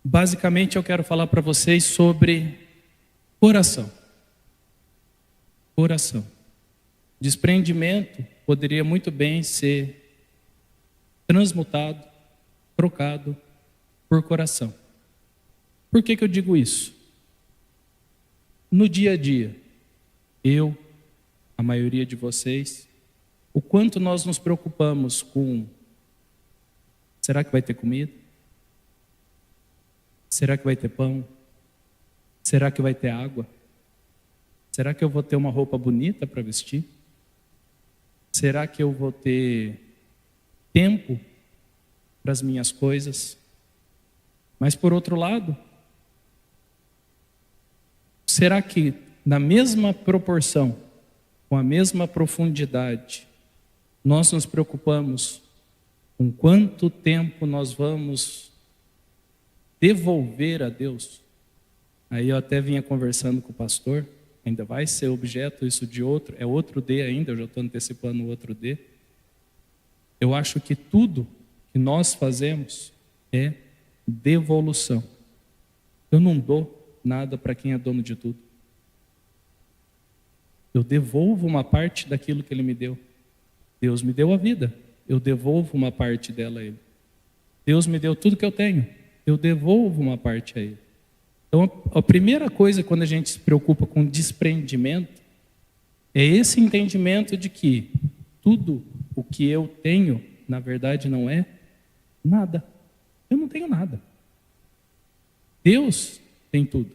Basicamente, eu quero falar para vocês sobre oração. Oração. Desprendimento poderia muito bem ser transmutado, trocado por coração. Por que eu digo isso? No dia a dia, eu, a maioria de vocês, o quanto nós nos preocupamos com: será que vai ter comida? Será que vai ter pão? Será que vai ter água? Será que eu vou ter uma roupa bonita para vestir? Será que eu vou ter tempo para as minhas coisas? Mas por outro lado, será que na mesma proporção, com a mesma profundidade, nós nos preocupamos com quanto tempo nós vamos devolver a Deus? Aí eu até vinha conversando com o pastor, ainda vai ser objeto isso de outro, é outro D ainda, eu já estou antecipando o outro D. Eu acho que tudo que nós fazemos é devolução. Eu não dou nada para quem é dono de tudo. Eu devolvo uma parte daquilo que Ele me deu. Deus me deu a vida, eu devolvo uma parte dela a Ele. Deus me deu tudo que eu tenho, eu devolvo uma parte a Ele. Então, a primeira coisa quando a gente se preocupa com desprendimento é esse entendimento de que tudo o que eu tenho, na verdade, não é nada. Eu não tenho nada. Deus tem tudo.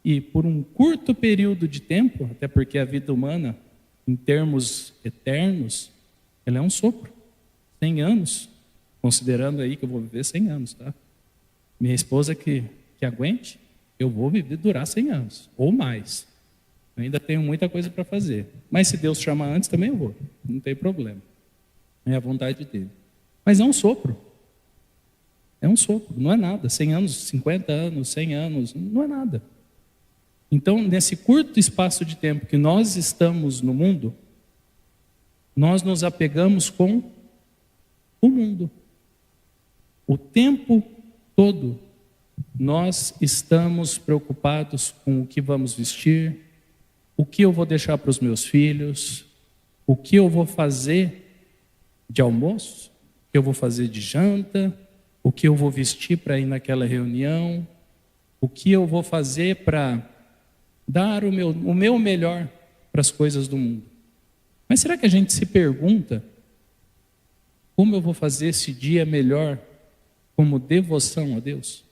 E por um curto período de tempo, até porque a vida humana, em termos eternos, ela é um sopro. 100 anos, considerando aí que eu vou viver 100 anos, tá? Minha esposa que aguente, eu vou durar 100 anos, ou mais. Eu ainda tenho muita coisa para fazer. Mas se Deus chamar antes, também eu vou. Não tem problema. É a vontade dele. Mas é um sopro. É um sopro, não é nada. 100 anos, 50 anos, 100 anos, não é nada. Então, nesse curto espaço de tempo que nós estamos no mundo, nós nos apegamos com o mundo. O tempo todo, nós estamos preocupados com o que vamos vestir, o que eu vou deixar para os meus filhos, o que eu vou fazer de almoço, o que eu vou fazer de janta, o que eu vou vestir para ir naquela reunião, o que eu vou fazer para dar o meu melhor para as coisas do mundo. Mas será que a gente se pergunta como eu vou fazer esse dia melhor como devoção a Deus?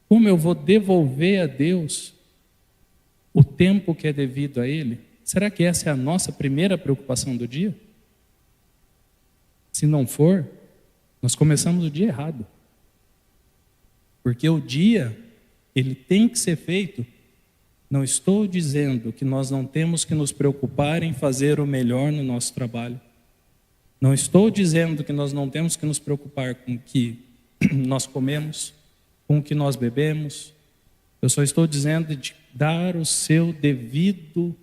Como eu vou devolver a Deus o tempo que é devido a Ele? Será que essa é a nossa primeira preocupação do dia? Se não for, nós começamos o dia errado. Porque o dia, ele tem que ser feito. Não estou dizendo que nós não temos que nos preocupar em fazer o melhor no nosso trabalho. Não estou dizendo que nós não temos que nos preocupar com o que nós comemos, com o que nós bebemos. Eu só estou dizendo de dar o seu devido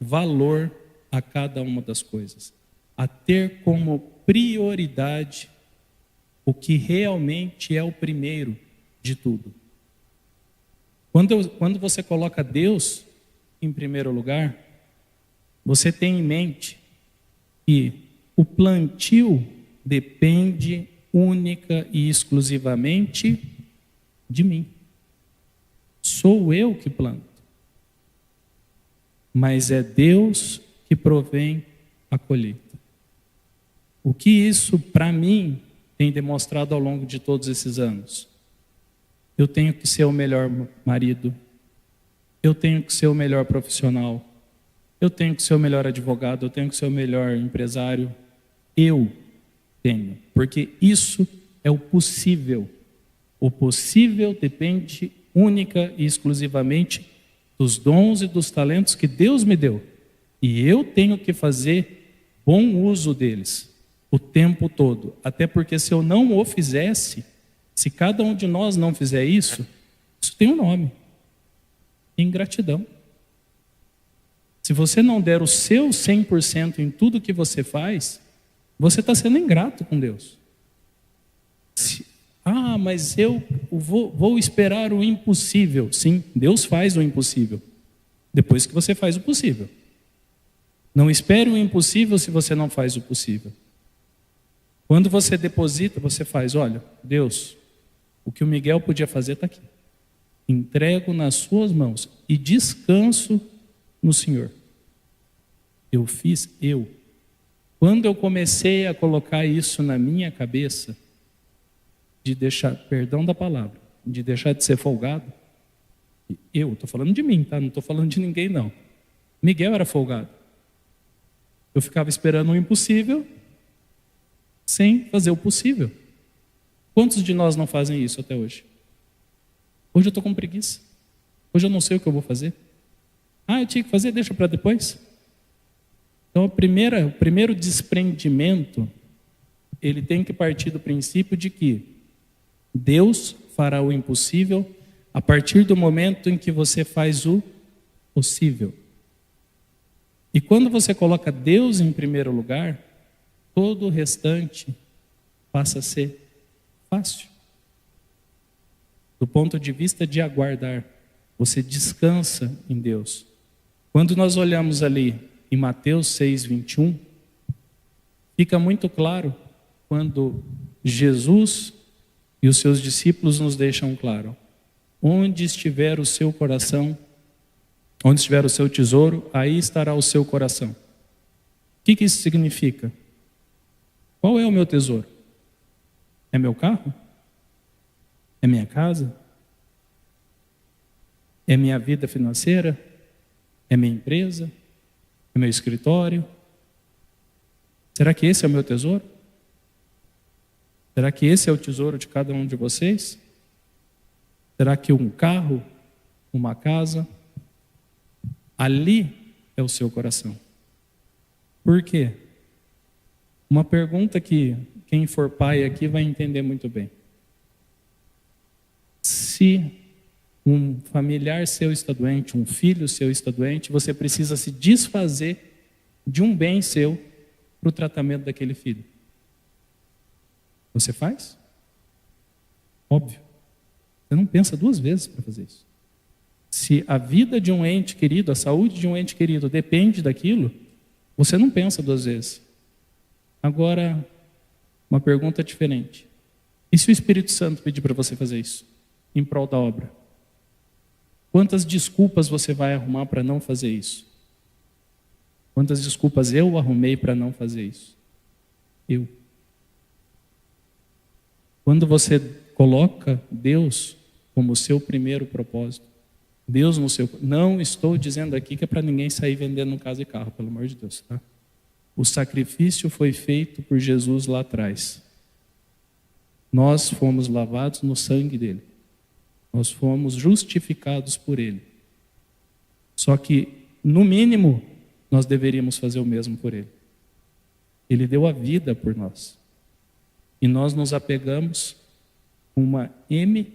valor a cada uma das coisas. A ter como prioridade o que realmente é o primeiro de tudo. Quando você coloca Deus em primeiro lugar, você tem em mente que o plantio depende única e exclusivamente de mim. Sou eu que planto. Mas é Deus que provém a colheita. O que isso, para mim, tem demonstrado ao longo de todos esses anos? Eu tenho que ser o melhor marido, eu tenho que ser o melhor profissional, eu tenho que ser o melhor advogado, eu tenho que ser o melhor empresário. Eu tenho, porque isso é o possível. O possível depende única e exclusivamente dos dons e dos talentos que Deus me deu. E eu tenho que fazer bom uso deles o tempo todo. Até porque se eu não o fizesse, se cada um de nós não fizer isso, isso tem um nome: ingratidão. Se você não der o seu 100% em tudo que você faz, você está sendo ingrato com Deus. Ah, mas eu vou esperar o impossível. Sim, Deus faz o impossível, depois que você faz o possível. Não espere o impossível se você não faz o possível. Quando você deposita, você faz, olha, Deus, o que o Miguel podia fazer está aqui. Entrego nas suas mãos e descanso no Senhor. Eu fiz, eu. Quando eu comecei a colocar isso na minha cabeça, de deixar, perdão da palavra, de deixar de ser folgado, eu estou falando de mim, tá? Não estou falando de ninguém, não. Miguel era folgado. Eu ficava esperando o impossível, sem fazer o possível. Quantos de nós não fazem isso até hoje? Hoje eu estou com preguiça. Hoje eu não sei o que eu vou fazer. Ah, eu tinha que fazer, deixa para depois. Então, o primeiro desprendimento, ele tem que partir do princípio de que Deus fará o impossível a partir do momento em que você faz o possível. E quando você coloca Deus em primeiro lugar, todo o restante passa a ser fácil. Do ponto de vista de aguardar, você descansa em Deus. Quando nós olhamos ali em Mateus 6:21, fica muito claro quando Jesus e os seus discípulos nos deixam claro: onde estiver o seu coração, onde estiver o seu tesouro, aí estará o seu coração. O que isso significa? Qual é o meu tesouro? É meu carro? É minha casa? É minha vida financeira? É minha empresa? É meu escritório? Será que esse é o meu tesouro? Será que esse é o tesouro de cada um de vocês? Será que um carro, uma casa, ali é o seu coração? Por quê? Uma pergunta que quem for pai aqui vai entender muito bem. Se um familiar seu está doente, um filho seu está doente, você precisa se desfazer de um bem seu para o tratamento daquele filho. Você faz? Óbvio. Você não pensa duas vezes para fazer isso. Se a vida de um ente querido, a saúde de um ente querido depende daquilo, você não pensa duas vezes. Agora, uma pergunta diferente. E se o Espírito Santo pedir para você fazer isso, em prol da obra? Quantas desculpas você vai arrumar para não fazer isso? Quantas desculpas eu arrumei para não fazer isso? Eu. Quando você coloca Deus como seu primeiro propósito, Deus no seu... Não estou dizendo aqui que é para ninguém sair vendendo casa e carro, pelo amor de Deus, tá? O sacrifício foi feito por Jesus lá atrás. Nós fomos lavados no sangue dele. Nós fomos justificados por ele. Só que, no mínimo, nós deveríamos fazer o mesmo por ele. Ele deu a vida por nós. E nós nos apegamos com uma M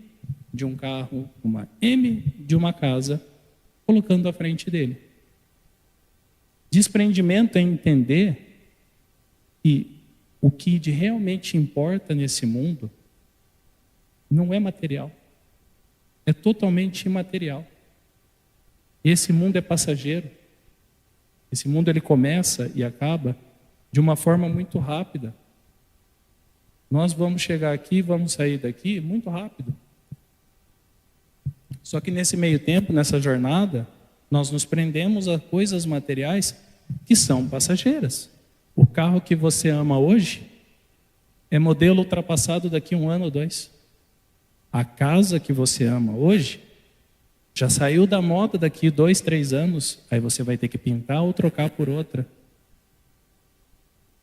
de um carro, uma M de uma casa, colocando à frente dele. Desprendimento é entender que o que realmente importa nesse mundo não é material. É totalmente imaterial. Esse mundo é passageiro. Esse mundo ele começa e acaba de uma forma muito rápida. Nós vamos chegar aqui, vamos sair daqui muito rápido. Só que nesse meio tempo, nessa jornada, nós nos prendemos a coisas materiais que são passageiras. O carro que você ama hoje é modelo ultrapassado daqui a 1 ano ou 2. A casa que você ama hoje já saiu da moda daqui 2, 3 anos, aí você vai ter que pintar ou trocar por outra.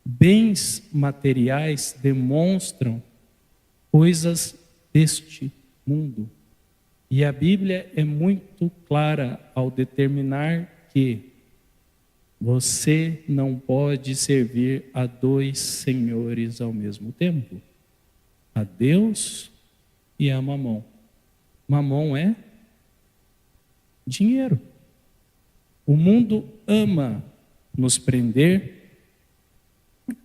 Bens materiais demonstram coisas deste mundo. E a Bíblia é muito clara ao determinar que você não pode servir a 2 senhores ao mesmo tempo. A Deus e a Mamon. Mamon é dinheiro. O mundo ama nos prender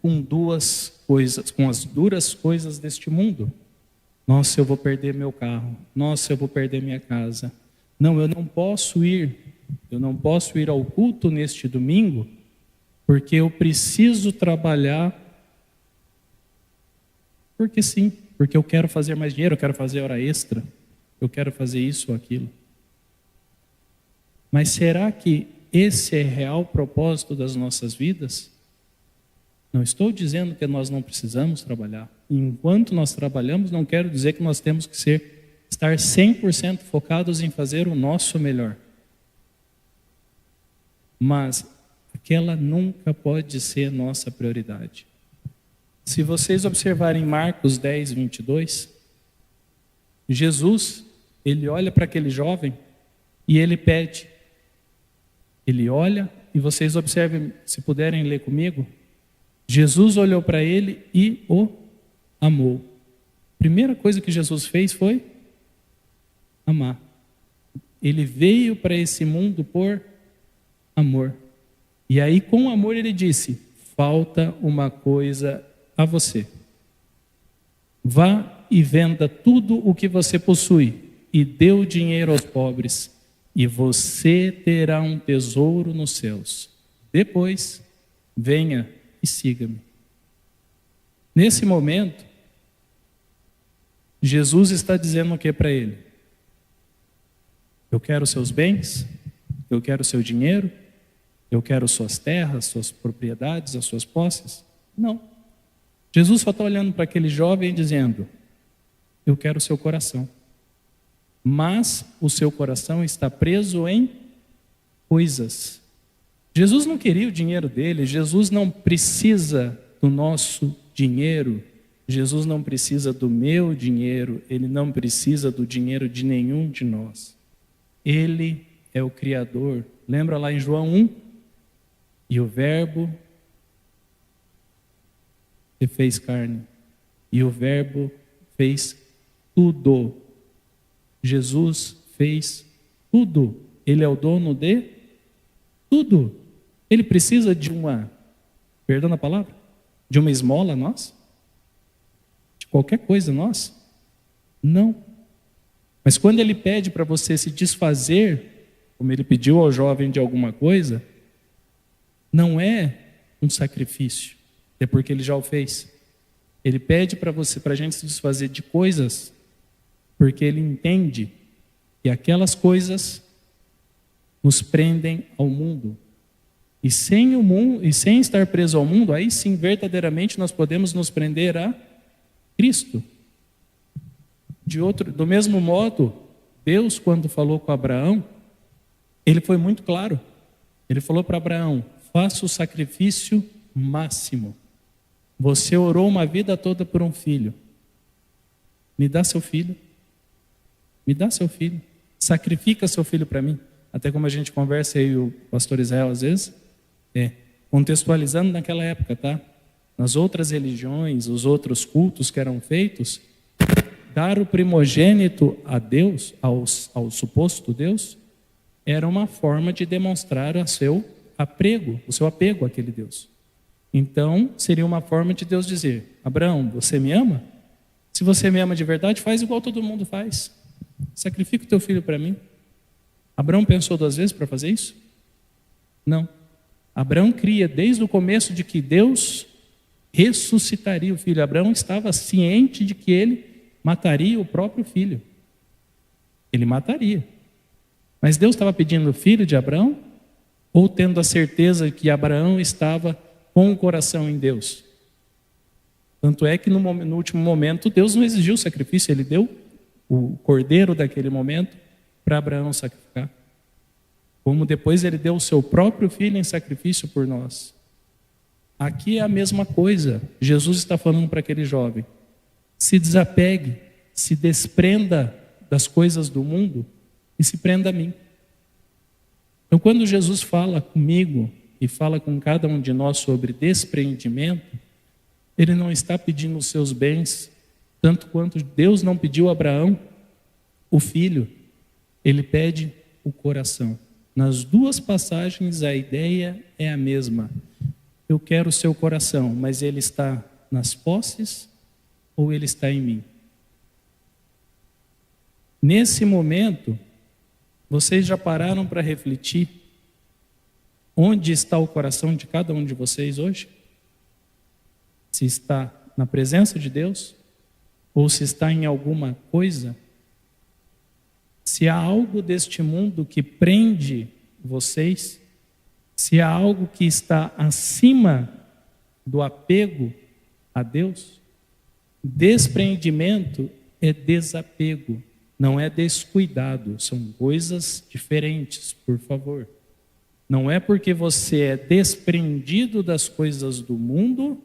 com 2 coisas, com as duras coisas deste mundo. Nossa, eu vou perder meu carro. Nossa, eu vou perder minha casa. Não, eu não posso ir. Eu não posso ir ao culto neste domingo, porque eu preciso trabalhar. Porque sim, porque eu quero fazer mais dinheiro, eu quero fazer hora extra, eu quero fazer isso ou aquilo. Mas será que esse é real propósito das nossas vidas? Não estou dizendo que nós não precisamos trabalhar. Enquanto nós trabalhamos, não quero dizer que nós temos que estar 100% focados em fazer o nosso melhor. Mas aquela nunca pode ser nossa prioridade. Se vocês observarem Marcos 10, 22, Jesus, ele olha para aquele jovem e ele pede. Ele olha, e vocês observem, se puderem ler comigo, Jesus olhou para ele e o amou. Primeira coisa que Jesus fez foi amar. Ele veio para esse mundo por amor. E aí, com amor, ele disse: falta uma coisa a você. Vá e venda tudo o que você possui e dê o dinheiro aos pobres, e você terá um tesouro nos céus. Depois, venha e siga-me. Nesse momento, Jesus está dizendo o que para ele? Eu quero seus bens, eu quero seu dinheiro, eu quero suas terras, suas propriedades, as suas posses? Não. Jesus só está olhando para aquele jovem e dizendo: eu quero o seu coração. Mas o seu coração está preso em coisas. Jesus não queria o dinheiro dele, Jesus não precisa do nosso dinheiro, Jesus não precisa do meu dinheiro, ele não precisa do dinheiro de nenhum de nós. Ele é o Criador. Lembra lá em João 1? E o Verbo se fez carne, e o Verbo fez tudo. Jesus fez tudo. Ele é o dono de tudo. Ele precisa de perdão a palavra, de uma esmola nossa? De qualquer coisa nossa? Não. Mas quando ele pede para você se desfazer, como ele pediu ao jovem de alguma coisa, não é um sacrifício, é porque ele já o fez. Ele pede para a gente se desfazer de coisas, porque ele entende que aquelas coisas nos prendem ao mundo. E sem o mundo, e sem estar preso ao mundo, aí sim verdadeiramente nós podemos nos prender a Cristo. Do mesmo modo, Deus, quando falou com Abraão, ele foi muito claro. Ele falou para Abraão: faça o sacrifício máximo. Você orou uma vida toda por um filho. Me dá seu filho. Me dá seu filho. Sacrifica seu filho para mim. Até como a gente conversa aí, o pastor Israel, às vezes, contextualizando naquela época, tá? Nas outras religiões, os outros cultos que eram feitos, dar o primogênito a Deus, ao suposto Deus, era uma forma de demonstrar o seu apego àquele Deus. Então, seria uma forma de Deus dizer: Abraão, você me ama? Se você me ama de verdade, faz igual todo mundo faz. Sacrifica o teu filho para mim. Abraão pensou 2 vezes para fazer isso? Não. Abraão cria desde o começo de que Deus ressuscitaria o filho. Abraão estava ciente de que ele mataria o próprio filho. Ele mataria. Mas Deus estava pedindo o filho de Abraão? Ou tendo a certeza que Abraão estava com o coração em Deus? Tanto é que no último momento Deus não exigiu o sacrifício, ele deu o cordeiro daquele momento para Abraão sacrificar. Como depois ele deu o seu próprio filho em sacrifício por nós. Aqui é a mesma coisa. Jesus está falando para aquele jovem: se desapegue, se desprenda das coisas do mundo e se prenda a mim. Então, quando Jesus fala comigo e fala com cada um de nós sobre desprendimento, ele não está pedindo os seus bens, tanto quanto Deus não pediu a Abraão o filho. Ele pede o coração. Nas duas passagens a ideia é a mesma. Eu quero o seu coração, mas ele está nas posses ou ele está em mim? Nesse momento, vocês já pararam para refletir onde está o coração de cada um de vocês hoje? Se está na presença de Deus ou se está em alguma coisa? Se há algo deste mundo que prende vocês, se há algo que está acima do apego a Deus, desprendimento é desapego, não é descuidado, são coisas diferentes, por favor. Não é porque você é desprendido das coisas do mundo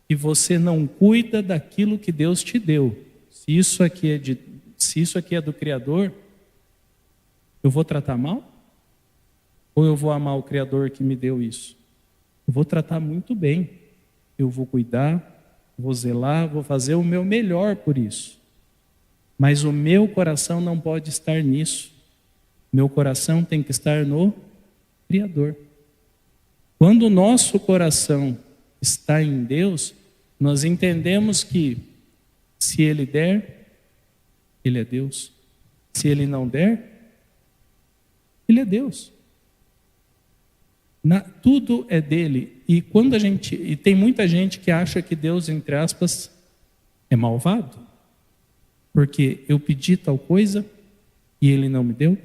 que você não cuida daquilo que Deus te deu. Se isso aqui é do Criador, eu vou tratar mal? Ou eu vou amar o Criador que me deu isso? Eu vou tratar muito bem. Eu vou cuidar, vou zelar, vou fazer o meu melhor por isso. Mas o meu coração não pode estar nisso. Meu coração tem que estar no Criador. Quando o nosso coração está em Deus, nós entendemos que se Ele der, Ele é Deus. Se Ele não der, Ele é Deus. Tudo é dele. E tem muita gente que acha que Deus, entre aspas, é malvado, porque eu pedi tal coisa e Ele não me deu.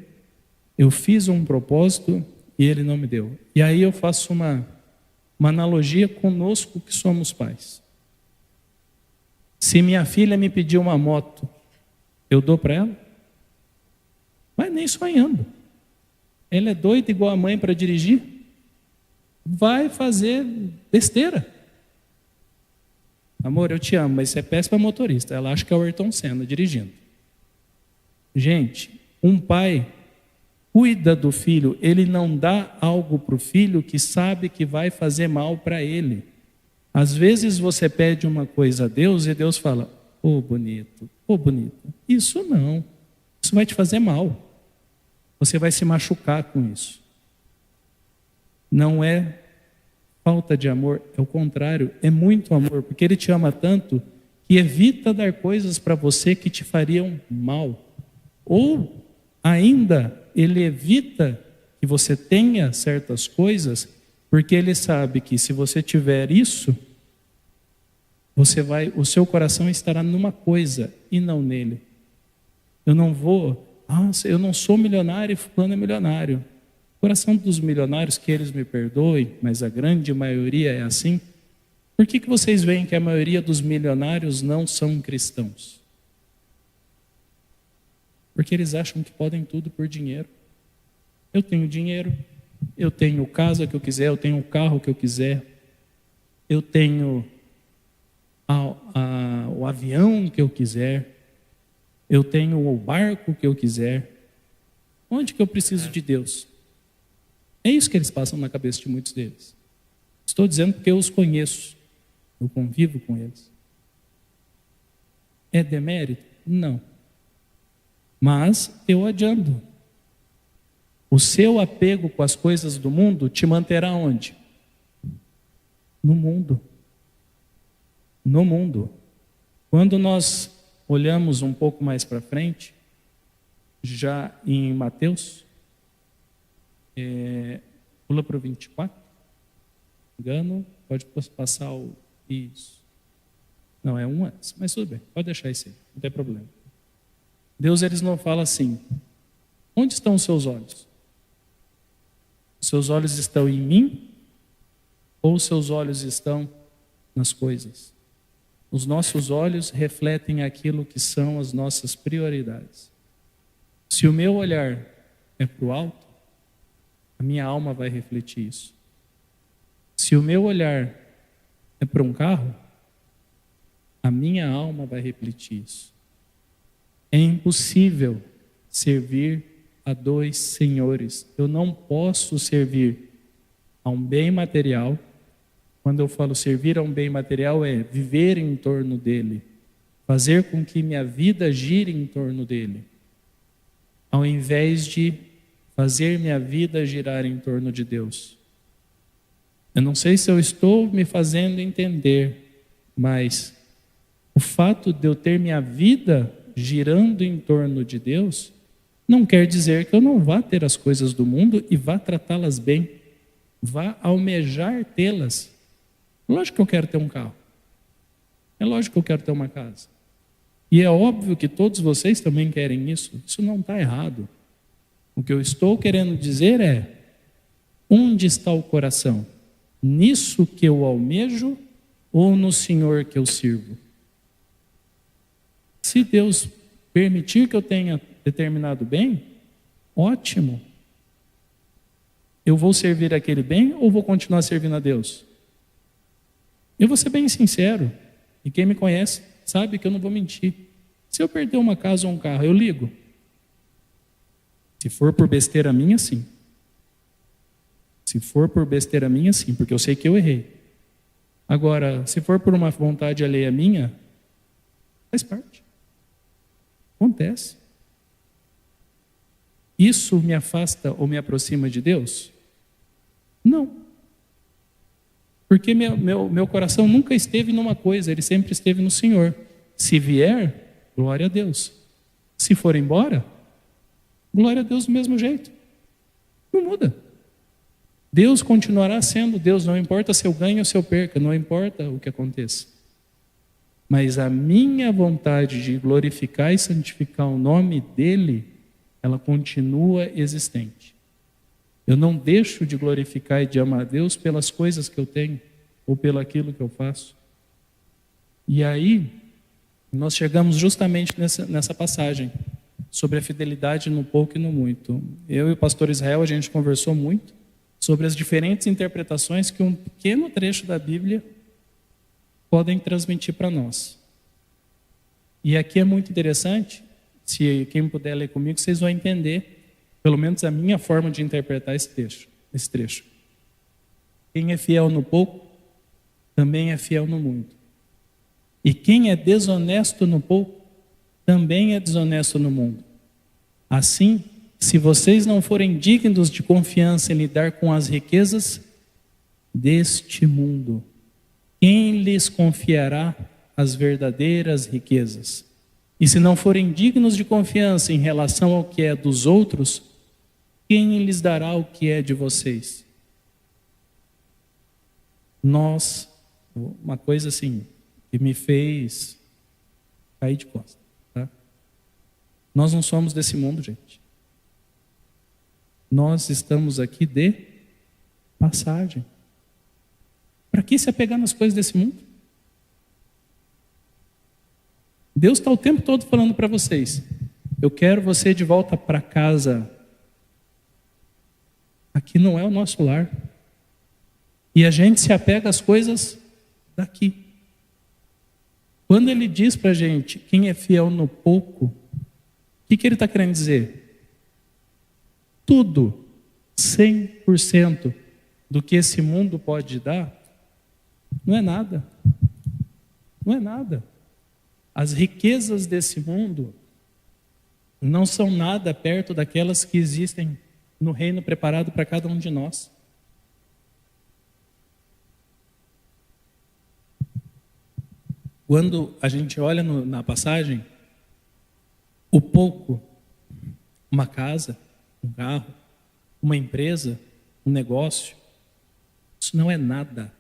Eu fiz um propósito e Ele não me deu. E aí eu faço uma analogia conosco que somos pais. Se minha filha me pedir uma moto, eu dou para ela? Mas nem sonhando. Ela é doida igual a mãe para dirigir? Vai fazer besteira. Amor, eu te amo, mas você é péssima motorista. Ela acha que é o Ayrton Senna dirigindo. Gente, um pai cuida do filho, ele não dá algo para o filho que sabe que vai fazer mal para ele. Às vezes você pede uma coisa a Deus e Deus fala: ô bonito, isso não, isso vai te fazer mal. Você vai se machucar com isso. Não é falta de amor, é o contrário, é muito amor, porque Ele te ama tanto que evita dar coisas para você que te fariam mal. Ou ainda, Ele evita que você tenha certas coisas, porque Ele sabe que se você tiver isso, o seu coração estará numa coisa e não nele. Eu não sou milionário e fulano é milionário. O coração dos milionários, que eles me perdoem, mas a grande maioria é assim. Por que vocês veem que a maioria dos milionários não são cristãos? Porque eles acham que podem tudo por dinheiro. Eu tenho dinheiro, eu tenho casa que eu quiser, eu tenho o carro que eu quiser, eu tenho o avião que eu quiser, eu tenho o barco que eu quiser. Onde que eu preciso de Deus? É isso que eles passam na cabeça de muitos deles. Estou dizendo porque eu os conheço, eu convivo com eles. É demérito? Não. Mas eu adianto. O seu apego com as coisas do mundo te manterá onde? No mundo. No mundo. Quando nós olhamos um pouco mais para frente, já em Mateus, pula para o 24, engano, pode passar isso. Não, é um antes, mas tudo bem, pode deixar isso aí, não tem problema. Deus, eles não fala assim: onde estão os seus olhos? Os seus olhos estão em mim ou os seus olhos estão nas coisas? Os nossos olhos refletem aquilo que são as nossas prioridades. Se o meu olhar é para o alto, a minha alma vai refletir isso. Se o meu olhar é para um carro, a minha alma vai refletir isso. É impossível servir a dois senhores. Eu não posso servir a um bem material. Quando eu falo servir a um bem material, é viver em torno dele, fazer com que minha vida gire em torno dele, ao invés de fazer minha vida girar em torno de Deus. Eu não sei se eu estou me fazendo entender, mas o fato de eu ter minha vida girando em torno de Deus, não quer dizer que eu não vá ter as coisas do mundo e vá tratá-las bem, vá almejar tê-las. Lógico que eu quero ter um carro. É lógico que eu quero ter uma casa. E é óbvio que todos vocês também querem isso. Isso não está errado. O que eu estou querendo dizer é: onde está o coração? Nisso que eu almejo ou no Senhor que eu sirvo? Se Deus permitir que eu tenha determinado bem, ótimo. Eu vou servir aquele bem ou vou continuar servindo a Deus? Eu vou ser bem sincero, e quem me conhece sabe que eu não vou mentir. Se eu perder uma casa ou um carro, eu ligo. Se for por besteira minha, sim. Se for por besteira minha, sim, porque eu sei que eu errei. Agora, se for por uma vontade alheia minha, faz parte. Acontece. Isso me afasta ou me aproxima de Deus? Não. Porque meu coração nunca esteve numa coisa, ele sempre esteve no Senhor. Se vier, glória a Deus. Se for embora, glória a Deus do mesmo jeito. Não muda. Deus continuará sendo Deus, não importa se eu ganho ou se eu perca, não importa o que aconteça. Mas a minha vontade de glorificar e santificar o nome dEle, ela continua existente. Eu não deixo de glorificar e de amar a Deus pelas coisas que eu tenho ou pelo aquilo que eu faço. E aí, nós chegamos justamente nessa passagem sobre a fidelidade no pouco e no muito. Eu e o pastor Israel, a gente conversou muito sobre as diferentes interpretações que um pequeno trecho da Bíblia podem transmitir para nós. E aqui é muito interessante, se quem puder ler comigo, vocês vão entender pelo menos a minha forma de interpretar esse trecho. Quem é fiel no pouco, também é fiel no muito. E quem é desonesto no pouco, também é desonesto no mundo. Assim, se vocês não forem dignos de confiança em lidar com as riquezas deste mundo, quem lhes confiará as verdadeiras riquezas? E se não forem dignos de confiança em relação ao que é dos outros, quem lhes dará o que é de vocês? Uma coisa assim, que me fez cair de costas, tá? Nós não somos desse mundo, gente. Nós estamos aqui de passagem. Para que se apegar nas coisas desse mundo? Deus está o tempo todo falando para vocês: eu quero você de volta para casa. Aqui não é o nosso lar. E a gente se apega às coisas daqui. Quando ele diz para a gente, quem é fiel no pouco, o que ele está querendo dizer? Tudo, 100% do que esse mundo pode dar, não é nada. Não é nada. As riquezas desse mundo não são nada perto daquelas que existem no reino preparado para cada um de nós. Quando a gente olha na passagem, o pouco, uma casa, um carro, uma empresa, um negócio, isso não é nada.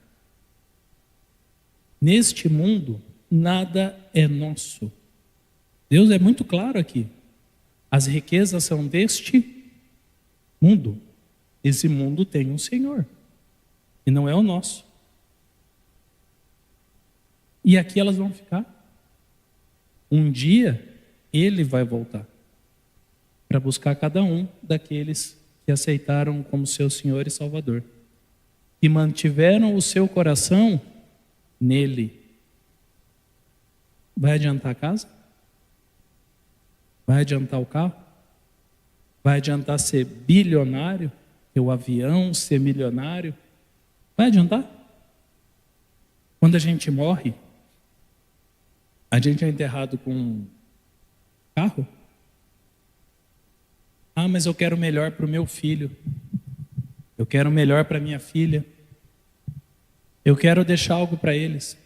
Neste mundo, nada é nosso. Deus é muito claro aqui. As riquezas são deste mundo. Esse mundo tem um Senhor, e não é o nosso. E aqui elas vão ficar. Um dia, Ele vai voltar para buscar cada um daqueles que aceitaram como seu Senhor e Salvador, e mantiveram o seu coração nele. Vai adiantar a casa? Vai adiantar o carro? Vai adiantar ser bilionário? Ter o avião, ser milionário? Vai adiantar? Quando a gente morre, a gente é enterrado com um carro? Ah, mas eu quero o melhor para o meu filho. Eu quero o melhor para minha filha. Eu quero deixar algo para eles.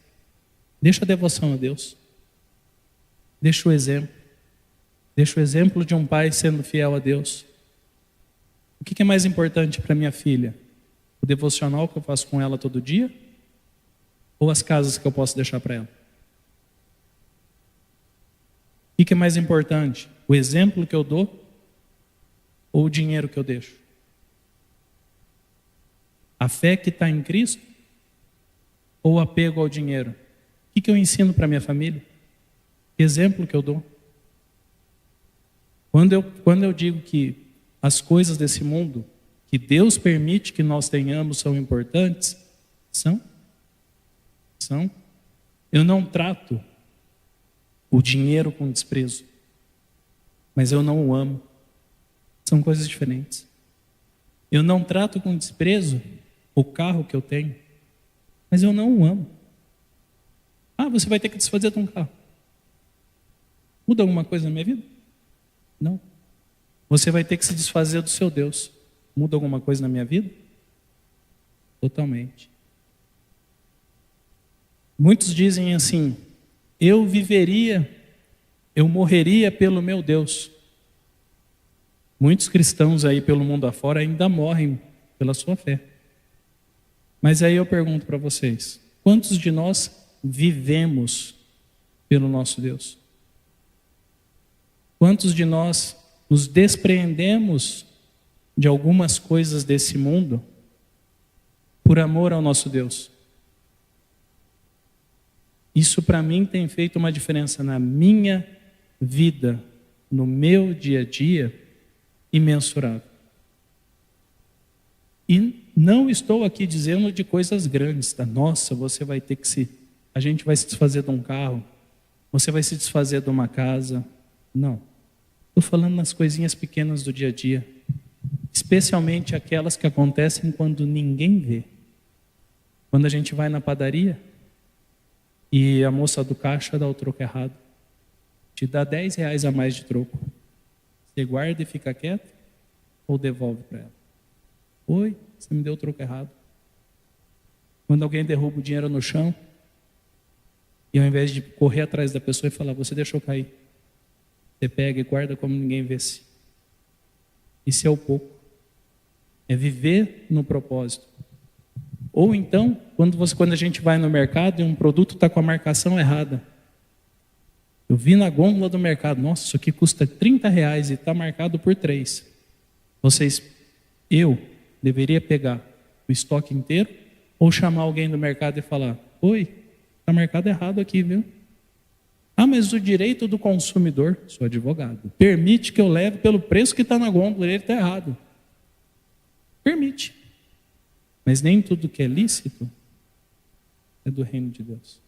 Deixa a devoção a Deus. Deixa o exemplo. Deixo o exemplo de um pai sendo fiel a Deus. O que é mais importante para minha filha? O devocional que eu faço com ela todo dia? Ou as casas que eu posso deixar para ela? O que é mais importante? O exemplo que eu dou ou o dinheiro que eu deixo? A fé que está em Cristo ou o apego ao dinheiro? O que eu ensino para minha família? Que exemplo que eu dou? Quando eu digo que as coisas desse mundo, que Deus permite que nós tenhamos, são importantes, são. Eu não trato o dinheiro com desprezo, mas eu não o amo. São coisas diferentes. Eu não trato com desprezo o carro que eu tenho, mas eu não o amo. Você vai ter que desfazer de um carro. Muda alguma coisa na minha vida? Não. Você vai ter que se desfazer do seu Deus. Muda alguma coisa na minha vida? Totalmente. Muitos dizem assim: eu morreria pelo meu Deus. Muitos cristãos aí pelo mundo afora ainda morrem pela sua fé. Mas aí eu pergunto para vocês: quantos de nós vivemos pelo nosso Deus? Quantos de nós nos despreendemos de algumas coisas desse mundo por amor ao nosso Deus? Isso para mim tem feito uma diferença na minha vida, no meu dia a dia, imensurável. E não estou aqui dizendo de coisas grandes, tá? Nossa, a gente vai se desfazer de um carro, você vai se desfazer de uma casa. Não. Estou falando nas coisinhas pequenas do dia a dia, especialmente aquelas que acontecem quando ninguém vê. Quando a gente vai na padaria e a moça do caixa dá o troco errado, te dá R$10 a mais de troco. Você guarda e fica quieto ou devolve para ela? Oi, você me deu o troco errado. Quando alguém derruba o dinheiro no chão e ao invés de correr atrás da pessoa e falar, você deixou cair, você pega e guarda como ninguém vê-se. Isso é o pouco. É viver no propósito. Ou então, quando a gente vai no mercado e um produto está com a marcação errada. Eu vi na gôndola do mercado, nossa, isso aqui custa R$30 e está marcado por 3. Eu deveria pegar o estoque inteiro ou chamar alguém do mercado e falar, oi, está marcado errado aqui, viu? Mas o direito do consumidor, sou advogado, permite que eu leve pelo preço que está na gôndola, ele está errado. Permite. Mas nem tudo que é lícito é do reino de Deus.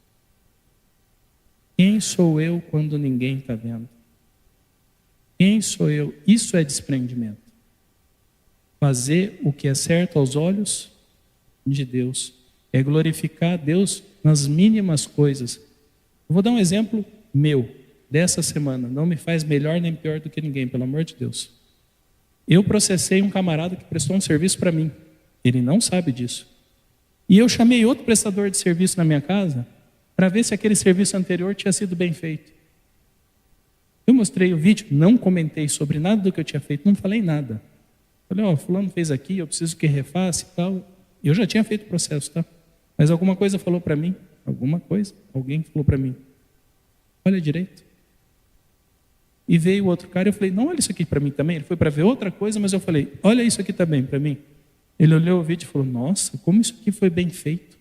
Quem sou eu quando ninguém está vendo? Quem sou eu? Isso é desprendimento. Fazer o que é certo aos olhos de Deus. É glorificar Deus nas mínimas coisas. Eu vou dar um exemplo meu, dessa semana. Não me faz melhor nem pior do que ninguém, pelo amor de Deus. Eu processei um camarada que prestou um serviço para mim. Ele não sabe disso. E eu chamei outro prestador de serviço na minha casa para ver se aquele serviço anterior tinha sido bem feito. Eu mostrei o vídeo, não comentei sobre nada do que eu tinha feito, não falei nada. Falei, fulano fez aqui, eu preciso que refaça e tal. E eu já tinha feito o processo, tá? Mas alguma coisa falou para mim, alguém falou para mim, olha direito. E veio o outro cara e eu falei, não, olha isso aqui para mim também. Ele foi para ver outra coisa, mas eu falei, olha isso aqui também para mim. Ele olhou o vídeo e falou, nossa, como isso aqui foi bem feito.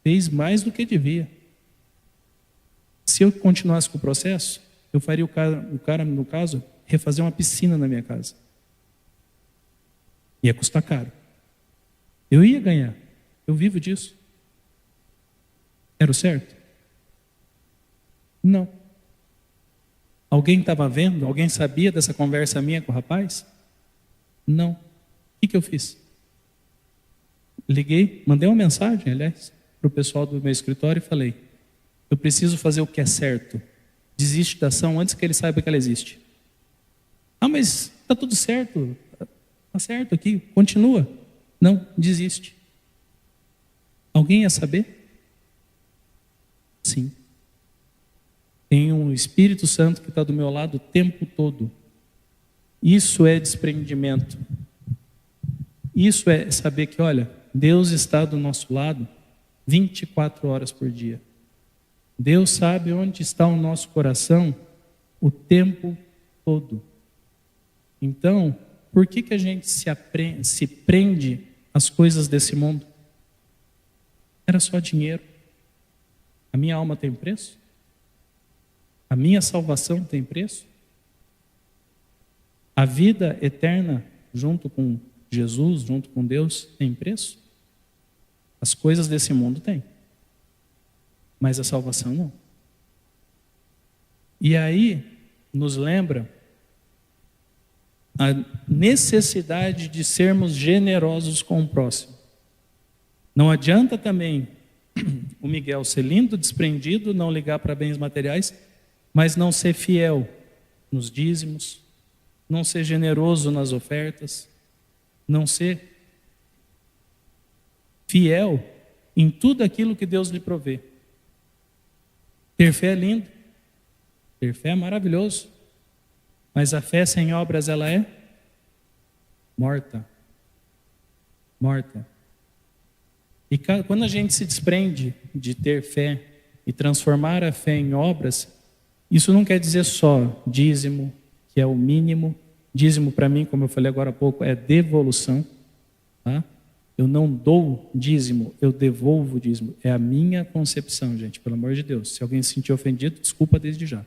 Fez mais do que devia. Se eu continuasse com o processo, eu faria o cara, no caso, refazer uma piscina na minha casa. Ia custar caro. Eu ia ganhar. Eu vivo disso. Era o certo? Não. Alguém estava vendo? Alguém sabia dessa conversa minha com o rapaz? Não. O que eu fiz? Liguei, mandei uma mensagem, aliás, para o pessoal do meu escritório e falei, eu preciso fazer o que é certo. Desiste da ação antes que ele saiba que ela existe. Mas está tudo certo. Está certo aqui, continua. Não, desiste. Alguém ia saber? Sim. Tem um Espírito Santo que está do meu lado o tempo todo. Isso é desprendimento. Isso é saber que, olha, Deus está do nosso lado 24 horas por dia. Deus sabe onde está o nosso coração o tempo todo. Então, por que a gente se prende às coisas desse mundo? Era só dinheiro. A minha alma tem preço? A minha salvação tem preço? A vida eterna junto com Jesus, junto com Deus, tem preço? As coisas desse mundo têm, mas a salvação não. E aí nos lembra a necessidade de sermos generosos com o próximo. Não adianta também o Miguel ser lindo, desprendido, não ligar para bens materiais, mas não ser fiel nos dízimos, não ser generoso nas ofertas, não ser fiel em tudo aquilo que Deus lhe provê. Ter fé é lindo, ter fé é maravilhoso, mas a fé sem obras ela é morta. Morta. E quando a gente se desprende de ter fé e transformar a fé em obras, isso não quer dizer só dízimo, que é o mínimo. Dízimo para mim, como eu falei agora há pouco, é devolução. Tá? Eu não dou dízimo, eu devolvo dízimo. É a minha concepção, gente, pelo amor de Deus. Se alguém se sentir ofendido, desculpa desde já.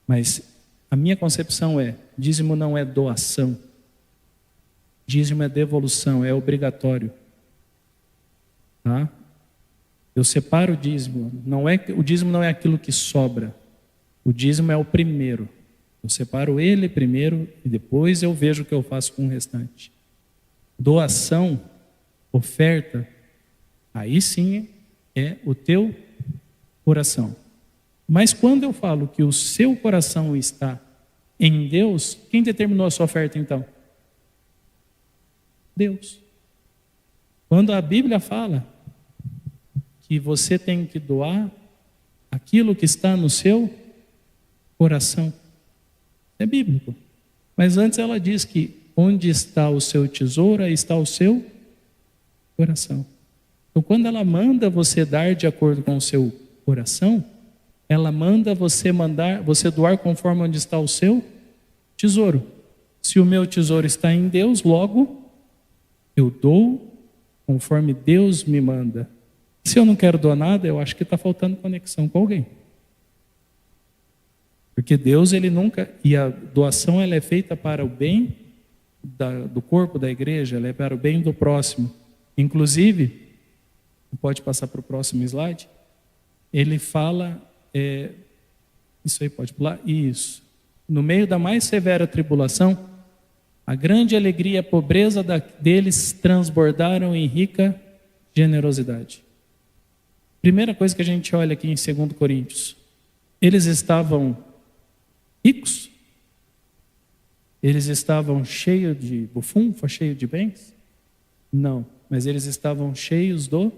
Mas a minha concepção é, dízimo não é doação. Dízimo é devolução, é obrigatório. Tá? Eu separo o dízimo. O dízimo não é aquilo que sobra. O dízimo é o primeiro. Eu separo ele primeiro e depois eu vejo o que eu faço com o restante. Doação, oferta, aí sim é o teu coração. Mas quando eu falo que o seu coração está em Deus, quem determinou a sua oferta então? Deus. Quando a Bíblia fala que você tem que doar aquilo que está no seu coração, é bíblico. Mas antes ela diz que onde está o seu tesouro, aí está o seu coração. Então quando ela manda você dar de acordo com o seu coração, ela manda você doar conforme onde está o seu tesouro. Se o meu tesouro está em Deus, logo eu dou conforme Deus me manda. Se eu não quero doar nada, eu acho que está faltando conexão com alguém. Porque Deus, ele nunca... E a doação, ela é feita para o bem do corpo da igreja, ela é para o bem do próximo. Inclusive, pode passar para o próximo slide, ele fala... isso aí pode pular? Isso. No meio da mais severa tribulação, a grande alegria e a pobreza deles transbordaram em rica generosidade. Primeira coisa que a gente olha aqui em 2 Coríntios. Eles estavam ricos? Eles estavam cheios de bufunfa, cheios de bens? Não, mas eles estavam cheios do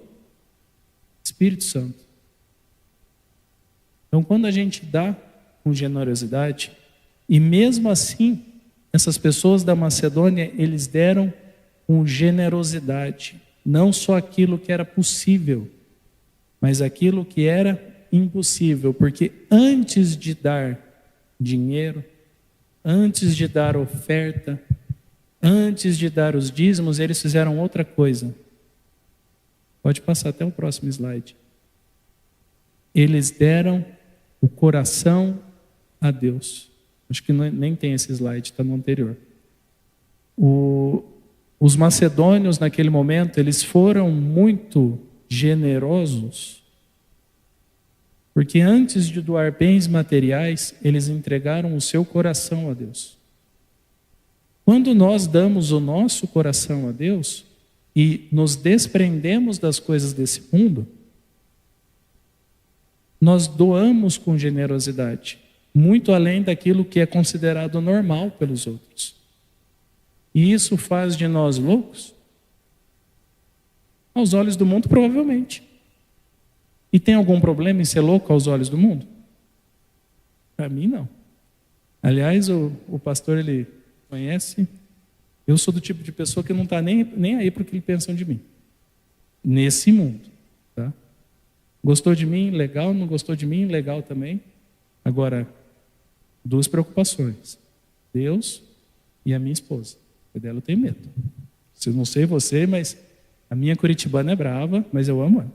Espírito Santo. Então, quando a gente dá com generosidade, e mesmo assim, essas pessoas da Macedônia, eles deram com generosidade, não só aquilo que era possível, mas aquilo que era impossível, porque antes de dar dinheiro, antes de dar oferta, antes de dar os dízimos, eles fizeram outra coisa. Pode passar até o próximo slide. Eles deram o coração a Deus. Acho que nem tem esse slide, está no anterior. Os macedônios, naquele momento, eles foram muito generosos, porque antes de doar bens materiais, eles entregaram o seu coração a Deus. Quando nós damos o nosso coração a Deus e nos desprendemos das coisas desse mundo, nós doamos com generosidade, muito além daquilo que é considerado normal pelos outros. E isso faz de nós loucos? Aos olhos do mundo, provavelmente. E tem algum problema em ser louco aos olhos do mundo? Para mim, não. Aliás, o pastor, ele conhece. Eu sou do tipo de pessoa que não está nem aí para o que pensam de mim. Nesse mundo. Tá? Gostou de mim? Legal. Não gostou de mim? Legal também. Agora, duas preocupações. Deus e a minha esposa. Eu dela eu tenho medo. Eu não sei você, mas a minha curitibana é brava, mas eu amo ela.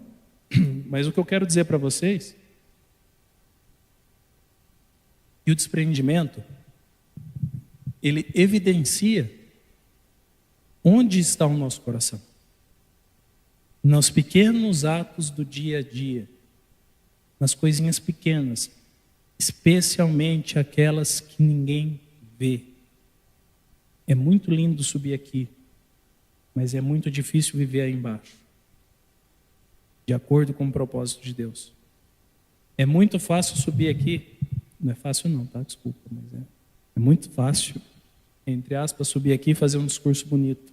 Mas o que eu quero dizer para vocês, que o desprendimento, ele evidencia onde está o nosso coração. Nos pequenos atos do dia a dia, nas coisinhas pequenas, especialmente aquelas que ninguém vê. É muito lindo subir aqui, mas é muito difícil viver aí embaixo, de acordo com o propósito de Deus. É muito fácil subir aqui, não é fácil não, tá? Desculpa, mas é muito fácil, entre aspas, subir aqui e fazer um discurso bonito.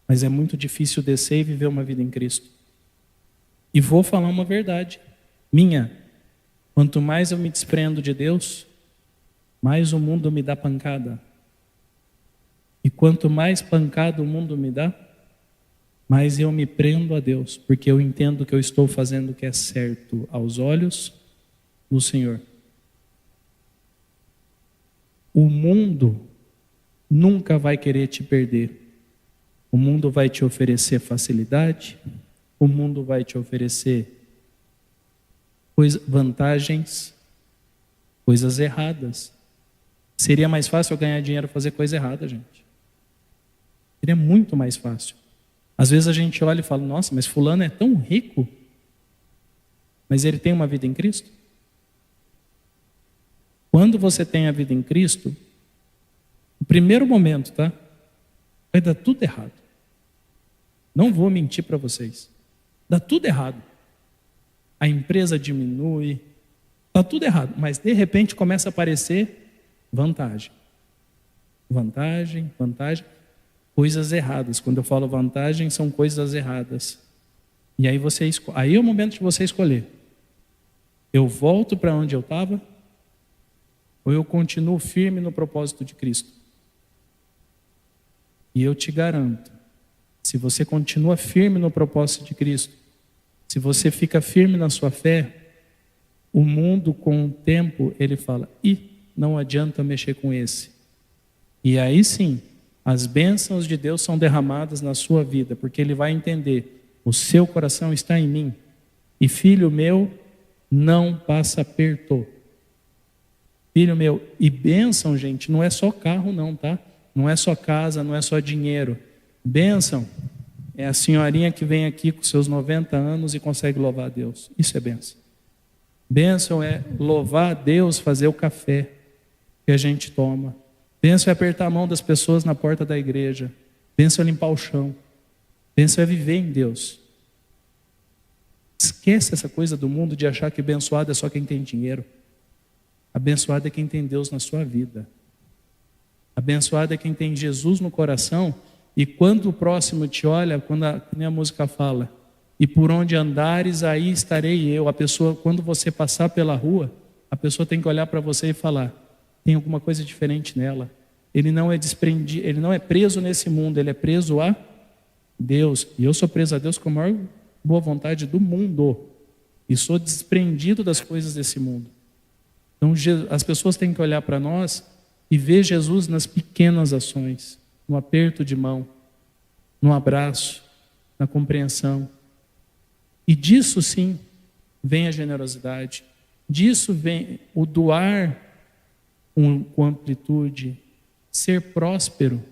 Mas é muito difícil descer e viver uma vida em Cristo. E vou falar uma verdade minha. Quanto mais eu me desprendo de Deus, mais o mundo me dá pancada. E quanto mais pancada o mundo me dá, mais eu me prendo a Deus, porque eu entendo que eu estou fazendo o que é certo aos olhos do Senhor. O mundo nunca vai querer te perder. O mundo vai te oferecer facilidade, o mundo vai te oferecer vantagens, coisas erradas. Seria mais fácil eu ganhar dinheiro e fazer coisa errada, gente. Seria muito mais fácil. Às vezes a gente olha e fala, nossa, mas fulano é tão rico, mas ele tem uma vida em Cristo? Quando você tem a vida em Cristo, no primeiro momento, tá? Vai dar tudo errado. Não vou mentir para vocês. Dá tudo errado. A empresa diminui, dá tudo errado, mas de repente começa a aparecer vantagem. Vantagem, vantagem, coisas erradas. Quando eu falo vantagem, são coisas erradas. E aí aí é o momento de você escolher. Eu volto para onde eu estava ou eu continuo firme no propósito de Cristo? E eu te garanto, se você continua firme no propósito de Cristo, se você fica firme na sua fé, o mundo com o tempo, ele fala, não adianta mexer com esse. E aí sim, as bênçãos de Deus são derramadas na sua vida, porque ele vai entender, o seu coração está em mim, e filho meu, não passa aperto. Filho meu, e bênção, gente, não é só carro não, tá? Não é só casa, não é só dinheiro. Bênção é a senhorinha que vem aqui com seus 90 anos e consegue louvar a Deus. Isso é bênção. Bênção é louvar a Deus, fazer o café que a gente toma. Bênção é apertar a mão das pessoas na porta da igreja. Bênção é limpar o chão. Bênção é viver em Deus. Esquece essa coisa do mundo de achar que abençoado é só quem tem dinheiro. Abençoado é quem tem Deus na sua vida. Abençoado é quem tem Jesus no coração e quando o próximo te olha, quando a música fala, e por onde andares, aí estarei eu. A pessoa, quando você passar pela rua, a pessoa tem que olhar para você e falar, tem alguma coisa diferente nela. Ele não é desprendido, ele não é preso nesse mundo, ele é preso a Deus. E eu sou preso a Deus com a maior boa vontade do mundo. E sou desprendido das coisas desse mundo. Então as pessoas têm que olhar para nós e ver Jesus nas pequenas ações, no aperto de mão, no abraço, na compreensão. E disso sim vem a generosidade, disso vem o doar com amplitude. Ser próspero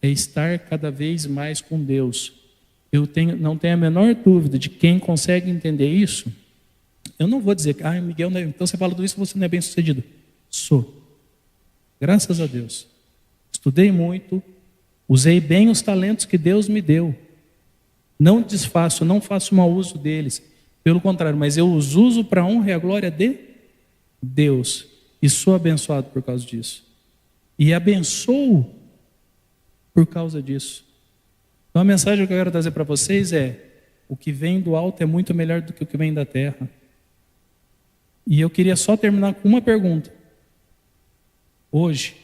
é estar cada vez mais com Deus. Não tenho a menor dúvida de quem consegue entender isso. Eu não vou dizer, Miguel, então você fala tudo isso, você não é bem sucedido. Sou. Graças a Deus. Estudei muito, usei bem os talentos que Deus me deu. Não desfaço, não faço mau uso deles. Pelo contrário, mas eu os uso para a honra e a glória de Deus. E sou abençoado por causa disso. E abençoo por causa disso. Então a mensagem que eu quero trazer para vocês é: o que vem do alto é muito melhor do que o que vem da terra. E eu queria só terminar com uma pergunta. Hoje,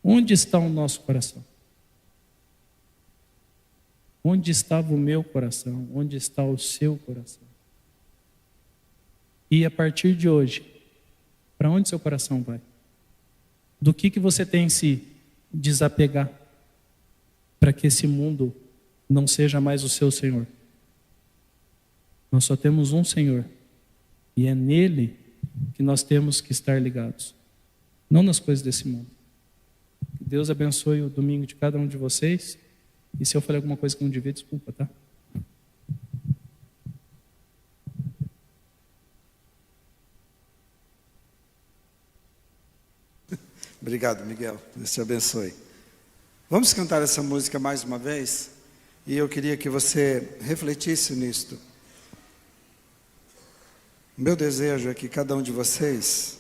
onde está o nosso coração? Onde estava o meu coração? Onde está o seu coração? E a partir de hoje, para onde seu coração vai? Do que você tem se desapegar para que esse mundo não seja mais o seu Senhor? Nós só temos um Senhor e é nele que nós temos que estar ligados, não nas coisas desse mundo. Que Deus abençoe o domingo de cada um de vocês. E se eu falei alguma coisa que não devia, desculpa, tá? Obrigado, Miguel. Deus te abençoe. Vamos cantar essa música mais uma vez? E eu queria que você refletisse nisto. O meu desejo é que cada um de vocês,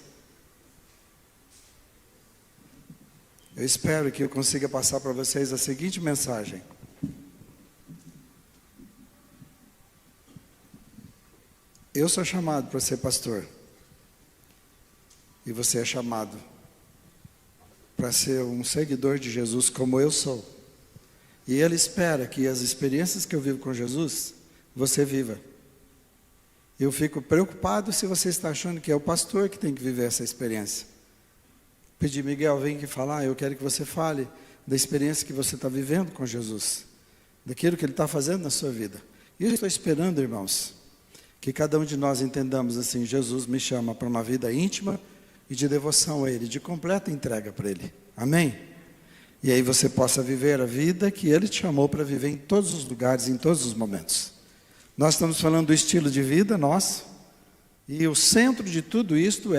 eu espero que eu consiga passar para vocês a seguinte mensagem. Eu sou chamado para ser pastor. E você é chamado para ser um seguidor de Jesus como eu sou. E Ele espera que as experiências que eu vivo com Jesus, você viva. Eu fico preocupado se você está achando que é o pastor que tem que viver essa experiência. Pedi, Miguel, vem aqui falar, eu quero que você fale da experiência que você está vivendo com Jesus, daquilo que Ele está fazendo na sua vida. E eu estou esperando, irmãos, que cada um de nós entendamos assim, Jesus me chama para uma vida íntima e de devoção a Ele, de completa entrega para Ele. Amém? E aí você possa viver a vida que Ele te chamou para viver em todos os lugares, em todos os momentos. Nós estamos falando do estilo de vida nosso, e o centro de tudo isto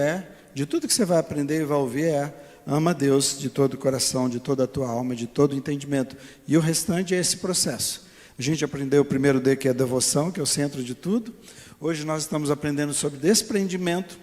de tudo que você vai aprender e vai ouvir ama a Deus de todo o coração, de toda a tua alma, de todo o entendimento. E o restante é esse processo. A gente aprendeu o primeiro D, que é a devoção, que é o centro de tudo. Hoje nós estamos aprendendo sobre desprendimento.